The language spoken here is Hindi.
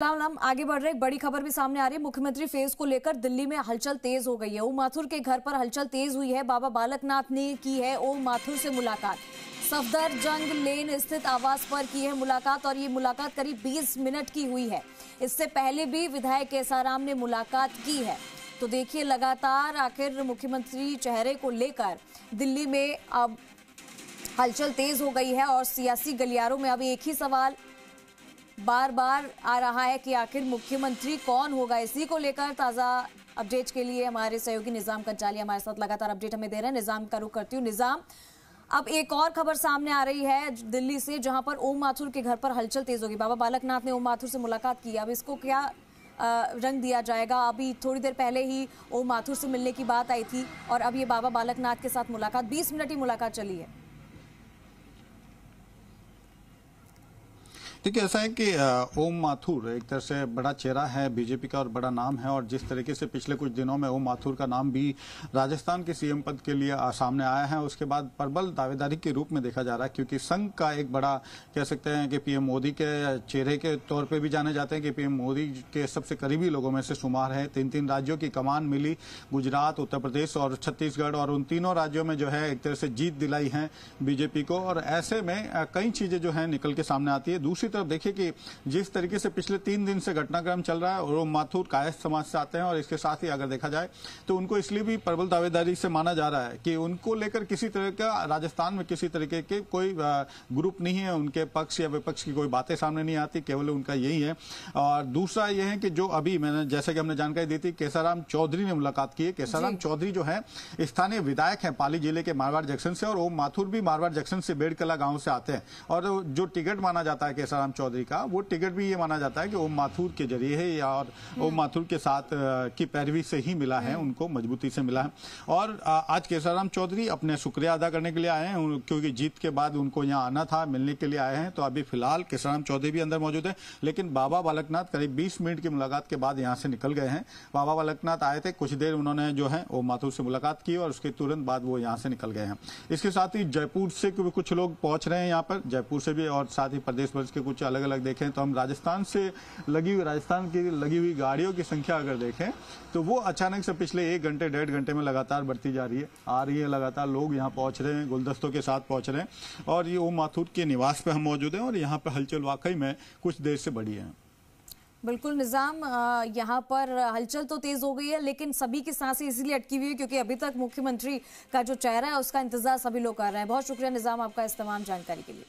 हम आगे बढ़ रहे, एक बड़ी खबर भी सामने आ रही है। मुख्यमंत्री फेज को लेकर दिल्ली में हलचल तेज हो गई है। ओम माथुर के घर पर हलचल तेज हुई है। बाबा बालकनाथ ने की है ओम माथुर से मुलाकात। सफदरजंग लेन स्थित आवास पर की है मुलाकात और ये मुलाकात करीब 20 मिनट की हुई है। इससे पहले भी विधायक केसाराम ने मुलाकात की है। तो देखिए लगातार आखिर मुख्यमंत्री चेहरे को लेकर दिल्ली में अब हलचल तेज हो गई है और सियासी गलियारों में अब एक ही सवाल बार बार आ रहा है कि आखिर मुख्यमंत्री कौन होगा। इसी को लेकर ताजा अपडेट के लिए हमारे सहयोगी निजाम कंचाली हमारे साथ लगातार अपडेट हमें दे रहे हैं। निजाम का रुख करती हूँ। निजाम, अब एक और खबर सामने आ रही है दिल्ली से, जहां पर ओम माथुर के घर पर हलचल तेज होगी। बाबा बालकनाथ ने ओम माथुर से मुलाकात की। अब इसको क्या रंग दिया जाएगा? अभी थोड़ी देर पहले ही ओम माथुर से मिलने की बात आई थी और अब ये बाबा बालकनाथ के साथ मुलाकात, 20 मिनट ही मुलाकात चली है। देखिए, ऐसा है कि ओम माथुर एक तरह से बड़ा चेहरा है बीजेपी का और बड़ा नाम है, और जिस तरीके से पिछले कुछ दिनों में ओम माथुर का नाम भी राजस्थान के सीएम पद के लिए सामने आया है, उसके बाद प्रबल दावेदारी के रूप में देखा जा रहा है। क्योंकि संघ का एक बड़ा कह सकते हैं कि पीएम मोदी के चेहरे के तौर पर भी जाने जाते हैं कि पीएम मोदी के सबसे करीबी लोगों में से शुमार है। 3 राज्यों की कमान मिली, गुजरात, उत्तर प्रदेश और छत्तीसगढ़, और उन तीनों राज्यों में जो है एक तरह से जीत दिलाई है बीजेपी को। और ऐसे में कई चीजें जो है निकल के सामने आती है। दूसरी तरफ देखिए कि जिस तरीके से पिछले 3 दिन से घटनाक्रम चल रहा है, और ओम माथुर कायस्थ समाज से आते हैं, और इसके साथ ही अगर देखा जाए तो उनको इसलिए भी प्रबल दावेदारी से माना जा रहा है कि उनको लेकर किसी तरह का राजस्थान में किसी तरीके के कोई ग्रुप नहीं है, उनके पक्ष या विपक्ष की कोई बातें सामने नहीं आती, केवल उनका यही है। और दूसरा यह है कि जो अभी मैंने जैसे कि हमने जानकारी दी थी, केसाराम चौधरी ने मुलाकात की है। केसाराम चौधरी जो है स्थानीय विधायक है पाली जिले के मारवाड़ जंक्शन से, और ओम माथुर भी मारवाड़ जंक्शन से बेड़कला गांव से आते हैं। और जो टिकट माना जाता है केसाराम चौधरी का, वो टिकट भी ये माना जाता है कि ओम माथुर के जरिए है, या और ओम माथुर के साथ की पैरवी से ही मिला है, उनको मजबूती से मिला है। और आज केसाराम चौधरी अपने शुक्रिया अदा करने के लिए आए हैं, क्योंकि जीत के बाद उनको यहाँ आना था, मिलने के लिए आए हैं। तो अभी फिलहाल केसाराम चौधरी भी अंदर मौजूद है, लेकिन बाबा बालकनाथ करीब 20 मिनट की मुलाकात के बाद यहाँ से निकल गए हैं। बाबा बालकनाथ आए थे, कुछ देर उन्होंने जो है ओम माथुर से मुलाकात की और उसके तुरंत बाद वो यहाँ से निकल गए हैं। इसके साथ ही जयपुर से कुछ लोग पहुंच रहे हैं यहाँ पर, जयपुर से भी, और साथ ही प्रदेश भर के कुछ अलग अलग देखें तो हम राजस्थान की लगी हुई गाड़ियों की संख्या अगर देखें तो वो अचानक से पिछले 1 घंटे 1.5 घंटे में लगातार बढ़ती जा रही है, आ रही है। लगातार लोग यहाँ पहुंच रहे हैं, गुलदस्तों के साथ पहुंच रहे हैं, और ये ओम माथुर के निवास पे हम मौजूद हैं, और यहाँ पे हलचल वाकई में कुछ देर से बढ़ी है। बिल्कुल निजाम, यहाँ पर हलचल तो तेज हो गई है, लेकिन सभी की सांसें इसीलिए अटकी हुई है क्योंकि अभी तक मुख्यमंत्री का जो चेहरा है उसका इंतजार सभी लोग कर रहे हैं। बहुत शुक्रिया निजाम आपका इस तमाम जानकारी के लिए।